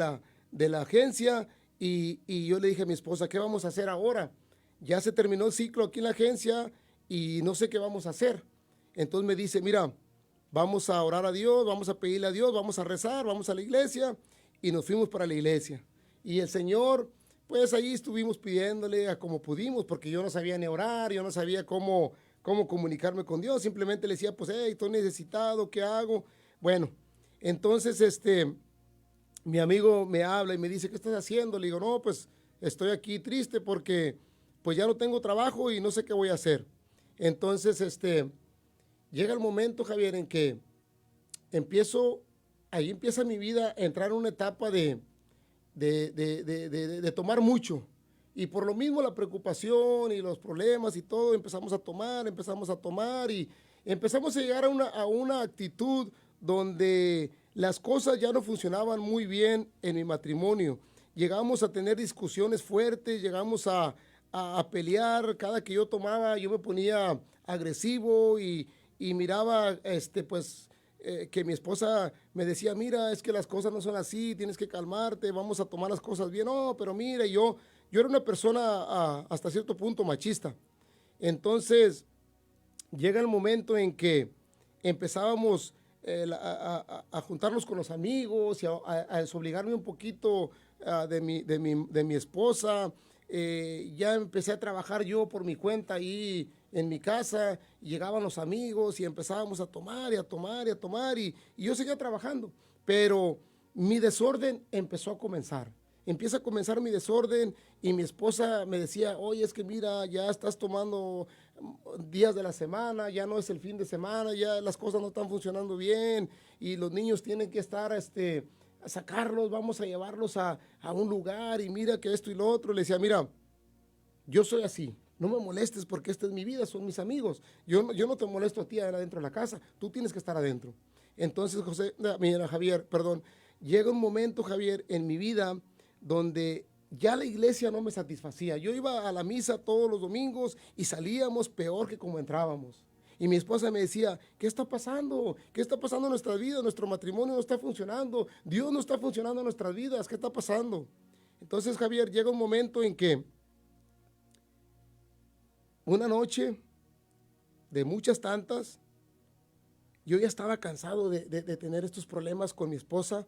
la agencia y yo le dije a mi esposa, ¿qué vamos a hacer ahora? Ya se terminó el ciclo aquí en la agencia y no sé qué vamos a hacer. Entonces me dice, mira, vamos a orar a Dios, vamos a pedirle a Dios, vamos a rezar, vamos a la iglesia, y nos fuimos para la iglesia. Y el Señor, pues ahí estuvimos pidiéndole a como pudimos, porque yo no sabía ni orar, yo no sabía cómo comunicarme con Dios, simplemente le decía, pues, hey, estoy necesitado, ¿qué hago? Bueno, entonces, mi amigo me habla y me dice, ¿qué estás haciendo? Le digo, no, pues, estoy aquí triste porque, pues, ya no tengo trabajo y no sé qué voy a hacer. Entonces, llega el momento, Javier, en que ahí empieza mi vida a entrar en una etapa de tomar mucho. Y por lo mismo la preocupación y los problemas y todo, empezamos a tomar y empezamos a llegar a una actitud donde las cosas ya no funcionaban muy bien en mi matrimonio. Llegamos a tener discusiones fuertes, llegamos a pelear. Cada que yo tomaba, yo me ponía agresivo y miraba, que mi esposa me decía, mira, es que las cosas no son así, tienes que calmarte, vamos a tomar las cosas bien. No, pero mira, yo era una persona hasta cierto punto machista. Entonces, llega el momento en que empezábamos a juntarnos con los amigos y a desobligarme un poquito de mi esposa. Ya empecé a trabajar yo por mi cuenta ahí en mi casa, y llegaban los amigos y empezábamos a tomar y a tomar y a tomar, y yo seguía trabajando, pero mi desorden empezó a comenzar. Empieza a comenzar mi desorden y mi esposa me decía, oye, es que mira, ya estás tomando días de la semana, ya no es el fin de semana, ya las cosas no están funcionando bien y los niños tienen que estar, a sacarlos, vamos a llevarlos a un lugar y mira que esto y lo otro. Le decía, mira, yo soy así, no me molestes porque esta es mi vida, son mis amigos. Yo no te molesto a ti adentro de la casa, tú tienes que estar adentro. Entonces, Javier, perdón, llega un momento, Javier, en mi vida donde ya la iglesia no me satisfacía. Yo iba a la misa todos los domingos y salíamos peor que como entrábamos. Y mi esposa me decía, ¿qué está pasando? ¿Qué está pasando en nuestra vida? Nuestro matrimonio no está funcionando. Dios no está funcionando en nuestras vidas. ¿Qué está pasando? Entonces, Javier, llega un momento en que una noche de muchas tantas, yo ya estaba cansado de tener estos problemas con mi esposa.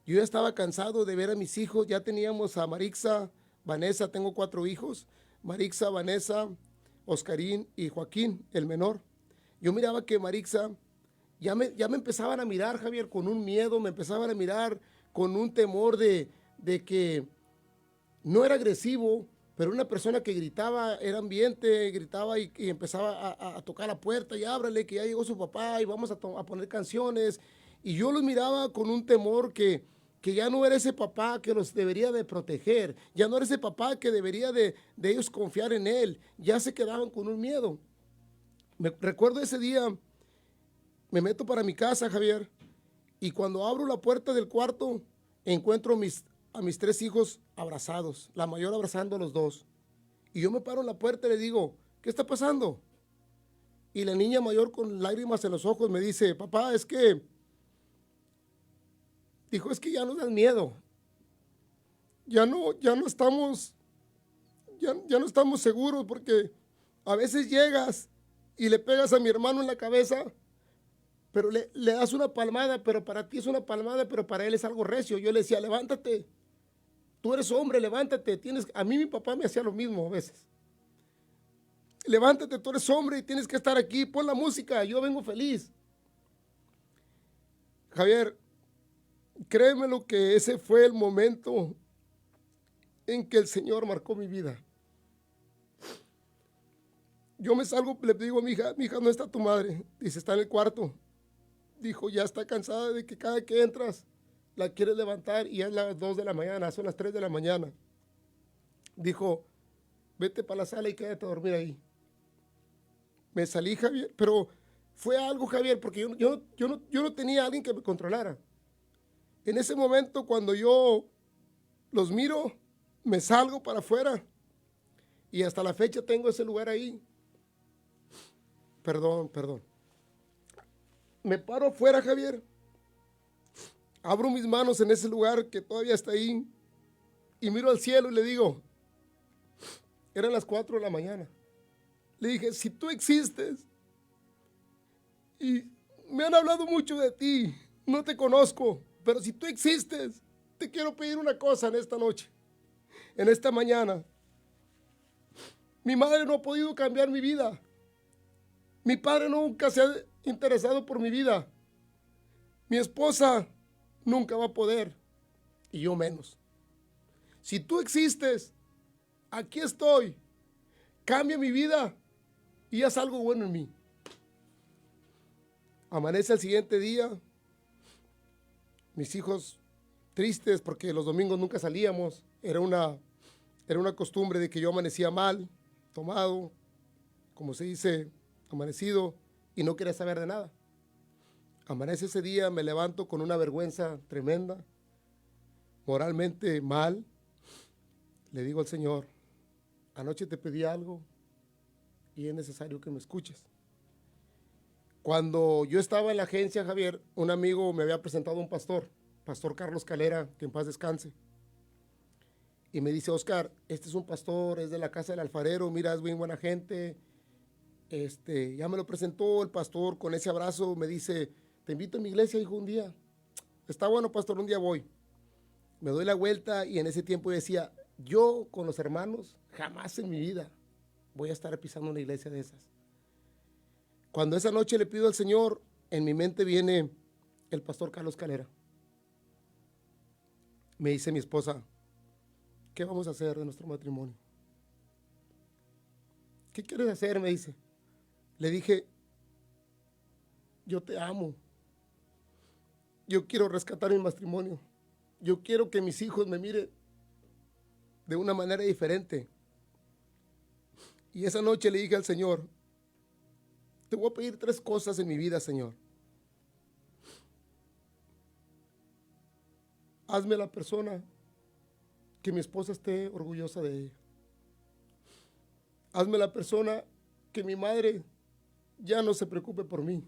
Yo ya estaba cansado de ver a mis hijos. Ya teníamos a Marixa, Vanessa, tengo 4 hijos. Marixa, Vanessa, Oscarín y Joaquín, el menor. Yo miraba que Marixa ya me empezaban a mirar, Javier, con un miedo, me empezaban a mirar con un temor de que no era agresivo, pero una persona que gritaba, era ambiente, gritaba y empezaba a tocar la puerta y ábrale, que ya llegó su papá y vamos a poner canciones. Y yo los miraba con un temor que ya no era ese papá que los debería de proteger, ya no era ese papá que debería de ellos confiar en él, ya se quedaban con un miedo. Recuerdo ese día, me meto para mi casa, Javier, y cuando abro la puerta del cuarto, encuentro a mis 3 hijos abrazados, la mayor abrazando a los 2. Y yo me paro en la puerta y le digo, ¿qué está pasando? Y la niña mayor con lágrimas en los ojos me dice, papá, es que ya nos dan miedo. Ya no estamos seguros porque a veces llegas y le pegas a mi hermano en la cabeza, pero le das una palmada, pero para ti es una palmada, pero para él es algo recio. Yo le decía, levántate, tú eres hombre, levántate. A mí mi papá me hacía lo mismo a veces. Levántate, tú eres hombre y tienes que estar aquí, pon la música, yo vengo feliz. Javier, créeme lo que ese fue el momento en que el Señor marcó mi vida. Yo me salgo, le digo a mi hija, ¿no está tu madre? Dice, está en el cuarto. Dijo, ya está cansada de que cada que entras la quieres levantar y es las 2 de la mañana, son las 3 de la mañana. Dijo, vete para la sala y quédate a dormir ahí. Me salí, Javier, pero fue algo, Javier, porque yo no tenía a alguien que me controlara. En ese momento, cuando yo los miro, me salgo para afuera y hasta la fecha tengo ese lugar ahí. Perdón. Me paro afuera, Javier. Abro mis manos en ese lugar que todavía está ahí y miro al cielo y le digo, eran las 4 de la mañana. Le dije, si tú existes y me han hablado mucho de ti, no te conozco, pero si tú existes, te quiero pedir una cosa en esta noche, en esta mañana. Mi madre no ha podido cambiar mi vida. Mi padre nunca se ha interesado por mi vida. Mi esposa nunca va a poder, y yo menos. Si tú existes, aquí estoy. Cambia mi vida y haz algo bueno en mí. Amanece el siguiente día. Mis hijos tristes porque los domingos nunca salíamos. Era una costumbre de que yo amanecía mal, tomado, como se dice, amanecido, y no quería saber de nada. Amanece ese día, me levanto con una vergüenza tremenda, moralmente mal. Le digo al Señor, anoche te pedí algo y es necesario que me escuches. Cuando yo estaba en la agencia, Javier, un amigo me había presentado a un pastor, Pastor Carlos Calera, que en paz descanse. Y me dice, Oscar, este es un pastor, es de la casa del alfarero, mira, es bien buena gente. Ya me lo presentó el pastor con ese abrazo, me dice, te invito a mi iglesia, hijo, un día. Está bueno, pastor, un día voy. Me doy la vuelta y en ese tiempo decía, yo con los hermanos, jamás en mi vida voy a estar pisando una iglesia de esas. Cuando esa noche le pido al Señor, en mi mente viene el pastor Carlos Calera. Me dice mi esposa, ¿qué vamos a hacer de nuestro matrimonio? ¿Qué quieres hacer? Me dice. Le dije, yo te amo. Yo quiero rescatar mi matrimonio. Yo quiero que mis hijos me miren de una manera diferente. Y esa noche le dije al Señor, te voy a pedir 3 cosas en mi vida, Señor. Hazme la persona que mi esposa esté orgullosa de ella. Hazme la persona que mi madre ya no se preocupe por mí.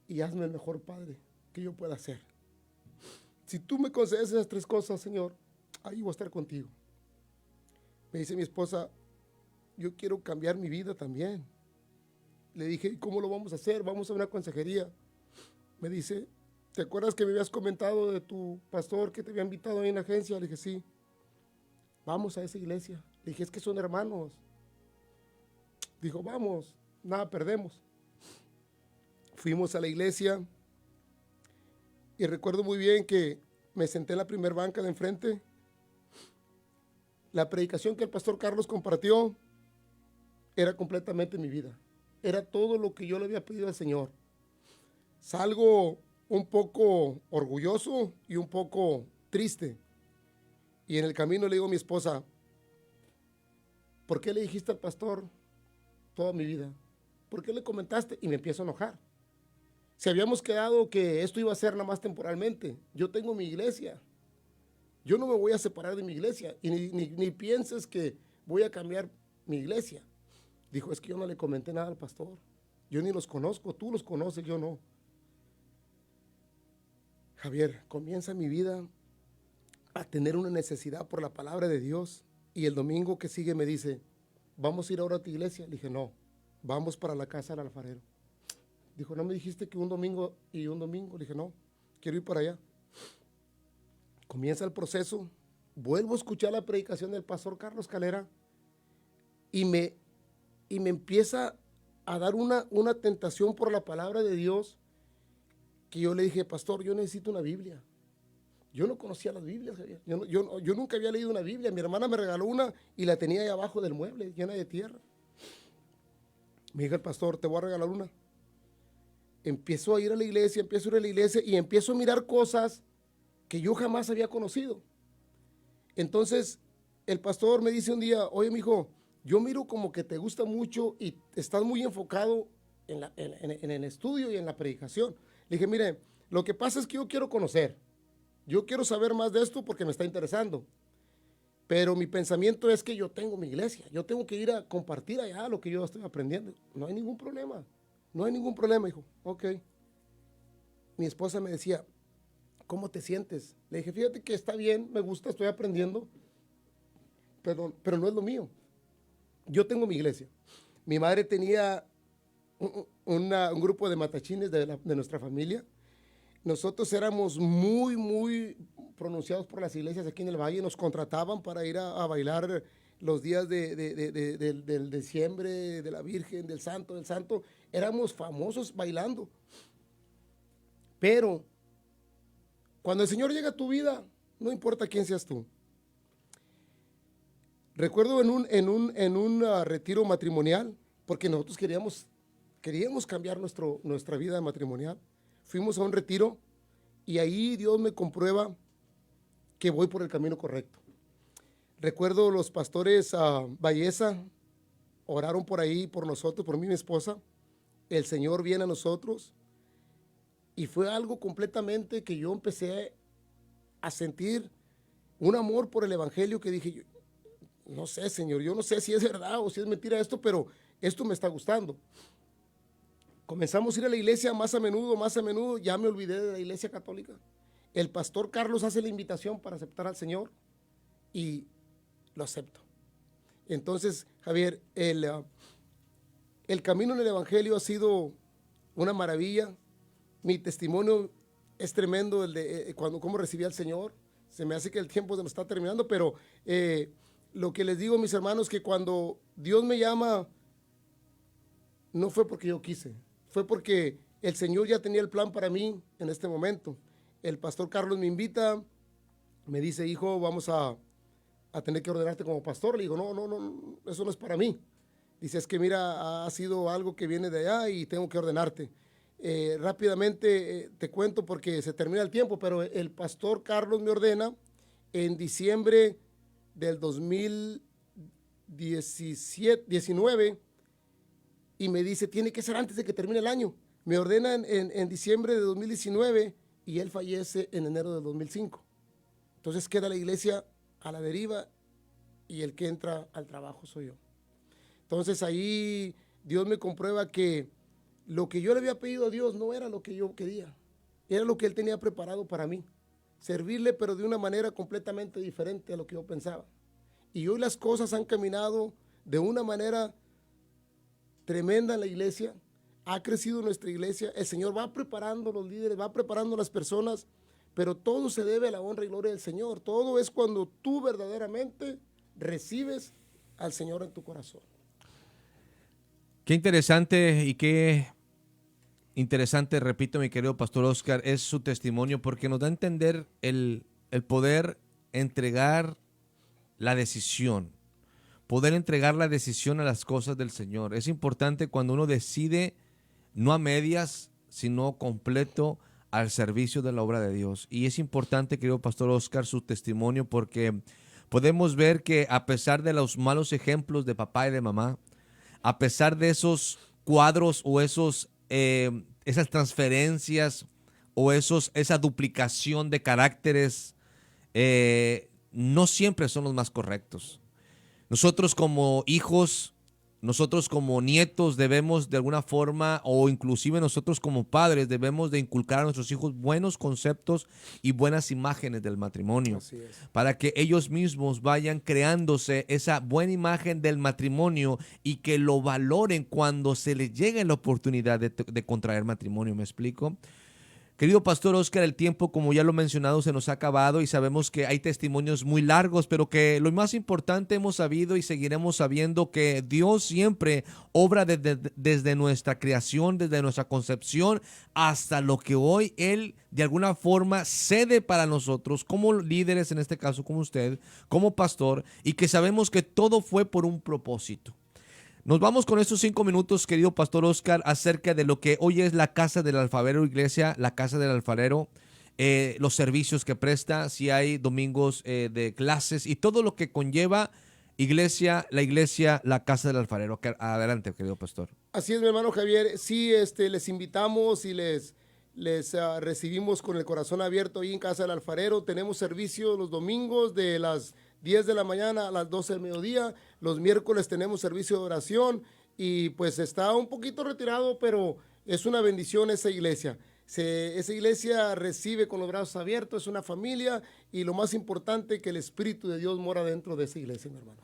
Y hazme el mejor padre que yo pueda ser. Si tú me concedes esas 3 cosas, Señor, ahí voy a estar contigo. Me dice mi esposa, yo quiero cambiar mi vida también. Le dije, ¿y cómo lo vamos a hacer? Vamos a una consejería. Me dice, ¿te acuerdas que me habías comentado de tu pastor que te había invitado ahí en la agencia? Le dije, sí. Vamos a esa iglesia. Le dije, es que son hermanos. Dijo, vamos, nada perdemos. Fuimos a la iglesia y recuerdo muy bien que me senté en la primer banca de enfrente. La predicación que el pastor Carlos compartió era completamente mi vida. Era todo lo que yo le había pedido al Señor. Salgo un poco orgulloso y un poco triste. Y en el camino le digo a mi esposa, ¿por qué le dijiste al pastor toda mi vida? ¿Por qué le comentaste? Y me empiezo a enojar. Si habíamos quedado que esto iba a ser nada más temporalmente, yo tengo mi iglesia. Yo no me voy a separar de mi iglesia y ni pienses que voy a cambiar mi iglesia. Dijo, es que yo no le comenté nada al pastor. Yo ni los conozco, tú los conoces, yo no. Javier, comienza mi vida a tener una necesidad por la palabra de Dios. Y el domingo que sigue me dice, ¿vamos a ir ahora a tu iglesia? Le dije, no, vamos para la casa del alfarero. Dijo, ¿no me dijiste que un domingo y un domingo? Le dije, no, quiero ir para allá. Comienza el proceso, vuelvo a escuchar la predicación del pastor Carlos Calera y me empieza a dar una tentación por la palabra de Dios, que yo le dije, pastor, yo necesito una Biblia. Yo no conocía las Biblias, Javier. Yo nunca había leído una Biblia. Mi hermana me regaló una y la tenía ahí abajo del mueble, llena de tierra. Me dijo el pastor, te voy a regalar una. Empiezo a ir a la iglesia y empiezo a mirar cosas que yo jamás había conocido. Entonces, el pastor me dice un día, oye, mijo, yo miro como que te gusta mucho y estás muy enfocado en el estudio y en la predicación. Le dije, mire, lo que pasa es que yo quiero conocer. Yo quiero saber más de esto porque me está interesando. Pero mi pensamiento es que yo tengo mi iglesia. Yo tengo que ir a compartir allá lo que yo estoy aprendiendo. No hay ningún problema. No hay ningún problema, hijo. Ok. Mi esposa me decía, ¿cómo te sientes? Le dije, fíjate que está bien, me gusta, estoy aprendiendo, pero no es lo mío. Yo tengo mi iglesia. Mi madre tenía un grupo de matachines de nuestra familia. Nosotros éramos muy pronunciados por las iglesias aquí en el Valle. Nos contrataban para ir a bailar los días del diciembre, de la Virgen, del Santo. Éramos famosos bailando. Pero cuando el Señor llega a tu vida, no importa quién seas tú. Recuerdo en un retiro matrimonial, porque nosotros queríamos cambiar nuestra vida matrimonial. Fuimos a un retiro y ahí Dios me comprueba que voy por el camino correcto. Recuerdo los pastores Valleza oraron por ahí, por nosotros, por mí y mi esposa. El Señor viene a nosotros y fue algo completamente que yo empecé a sentir un amor por el evangelio que dije, no sé, Señor, yo no sé si es verdad o si es mentira esto, pero esto me está gustando. Comenzamos a ir a la iglesia más a menudo, ya me olvidé de la iglesia católica. El pastor Carlos hace la invitación para aceptar al Señor y lo acepto. Entonces, Javier, el camino en el Evangelio ha sido una maravilla. Mi testimonio es tremendo, cómo recibí al Señor. Se me hace que el tiempo se me está terminando, pero lo que les digo, mis hermanos, que cuando Dios me llama, no fue porque yo quise, fue porque el Señor ya tenía el plan para mí en este momento. El pastor Carlos me invita, me dice, hijo, vamos a tener que ordenarte como pastor. Le digo, no, eso no es para mí. Dice, es que mira, ha sido algo que viene de allá y tengo que ordenarte. Rápidamente te cuento porque se termina el tiempo, pero el pastor Carlos me ordena en diciembre del 2019 y me dice, tiene que ser antes de que termine el año. Me ordena en diciembre de 2019 y él fallece en enero del 2005. Entonces queda la iglesia a la deriva y el que entra al trabajo soy yo. Entonces ahí Dios me comprueba que lo que yo le había pedido a Dios no era lo que yo quería, era lo que Él tenía preparado para mí. Servirle, pero de una manera completamente diferente a lo que yo pensaba. Y hoy las cosas han caminado de una manera tremenda en la iglesia. Ha crecido nuestra iglesia. El Señor va preparando los líderes, va preparando las personas, pero todo se debe a la honra y gloria del Señor. Todo es cuando tú verdaderamente recibes al Señor en tu corazón. Qué interesante y qué interesante, repito, mi querido pastor Oscar, es su testimonio porque nos da a entender el poder entregar la decisión, poder entregar la decisión a las cosas del Señor. Es importante cuando uno decide, no a medias, sino completo al servicio de la obra de Dios. Y es importante, querido pastor Oscar, su testimonio porque podemos ver que a pesar de los malos ejemplos de papá y de mamá, a pesar de esos cuadros o esas transferencias o esa duplicación de caracteres, no siempre son los más correctos. Nosotros como hijos, nosotros como nietos debemos de alguna forma, o inclusive nosotros como padres debemos de inculcar a nuestros hijos buenos conceptos y buenas imágenes del matrimonio. Así es. Para que ellos mismos vayan creándose esa buena imagen del matrimonio y que lo valoren cuando se les llegue la oportunidad de contraer matrimonio. ¿Me explico? Querido pastor Oscar, el tiempo, como ya lo he mencionado, se nos ha acabado y sabemos que hay testimonios muy largos, pero que lo más importante hemos sabido y seguiremos sabiendo que Dios siempre obra desde nuestra creación, desde nuestra concepción, hasta lo que hoy Él de alguna forma cede para nosotros, como líderes, en este caso como usted, como pastor, y que sabemos que todo fue por un propósito. Nos vamos con estos 5 minutos, querido pastor Oscar, acerca de lo que hoy es la Casa del Alfarero Iglesia, la Casa del Alfarero, los servicios que presta, si hay domingos de clases y todo lo que conlleva la iglesia, la Casa del Alfarero. Adelante, querido pastor. Así es, mi hermano Javier. Sí, les invitamos y les recibimos con el corazón abierto ahí en Casa del Alfarero. Tenemos servicio los domingos de las 10 de la mañana a las 12 del mediodía. Los miércoles tenemos servicio de oración y pues está un poquito retirado, pero es una bendición esa iglesia. Esa iglesia recibe con los brazos abiertos, es una familia y lo más importante que el Espíritu de Dios mora dentro de esa iglesia, mi hermano.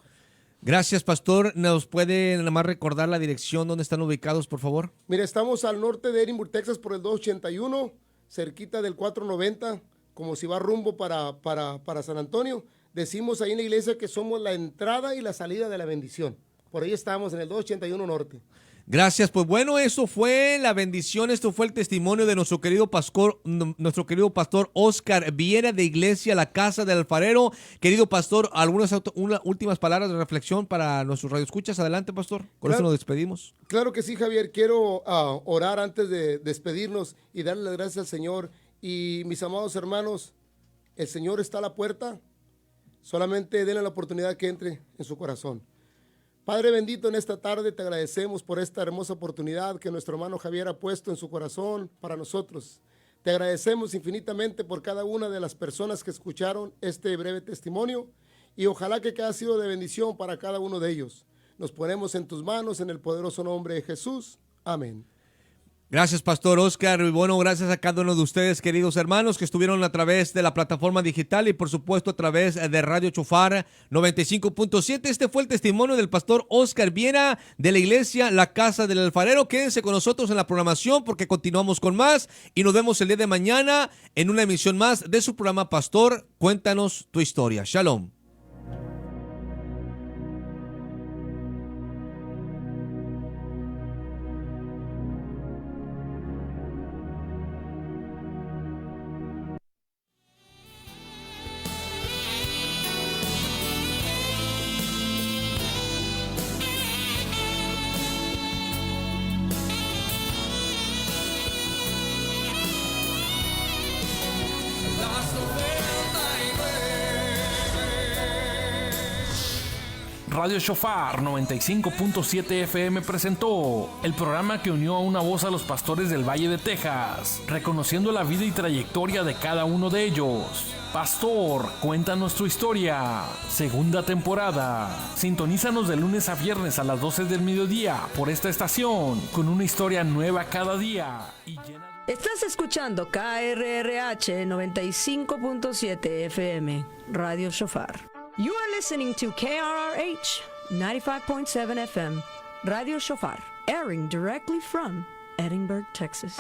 Gracias, pastor. ¿Nos puede nada más recordar la dirección donde están ubicados, por favor? Mira, estamos al norte de Edinburgh, Texas, por el 281, cerquita del 490, como si va rumbo para San Antonio. Decimos ahí en la iglesia que somos la entrada y la salida de la bendición. Por ahí estamos en el 281 Norte. Gracias, pues bueno, eso fue la bendición, esto fue el testimonio de nuestro querido pastor Oscar Viera de Iglesia La Casa del Alfarero. Querido pastor, unas últimas palabras de reflexión para nuestros radioescuchas. Adelante, pastor, con eso nos despedimos. Claro que sí, Javier, quiero orar antes de despedirnos y darle las gracias al Señor. Y mis amados hermanos, el Señor está a la puerta, solamente denle la oportunidad que entre en su corazón. Padre bendito, en esta tarde te agradecemos por esta hermosa oportunidad que nuestro hermano Javier ha puesto en su corazón para nosotros. Te agradecemos infinitamente por cada una de las personas que escucharon este breve testimonio y ojalá que haya sido de bendición para cada uno de ellos. Nos ponemos en tus manos en el poderoso nombre de Jesús. Amén. Gracias, Pastor Oscar. Y bueno, gracias a cada uno de ustedes, queridos hermanos, que estuvieron a través de la plataforma digital y, por supuesto, a través de Radio Shofar 95.7. Este fue el testimonio del Pastor Oscar Viera de la iglesia La Casa del Alfarero. Quédense con nosotros en la programación porque continuamos con más y nos vemos el día de mañana en una emisión más de su programa Pastor, Cuéntanos tu Historia. Shalom. Radio Shofar 95.7 FM presentó el programa que unió a una voz a los pastores del Valle de Texas, reconociendo la vida y trayectoria de cada uno de ellos. Pastor, Cuéntanos tu Historia, segunda temporada. Sintonízanos de lunes a viernes a las 12 del mediodía por esta estación, con una historia nueva cada día y llena de... Estás escuchando KRRH 95.7 FM, Radio Shofar. You are listening to KRRH 95.7 FM, Radio Shofar, airing directly from Edinburgh, Texas.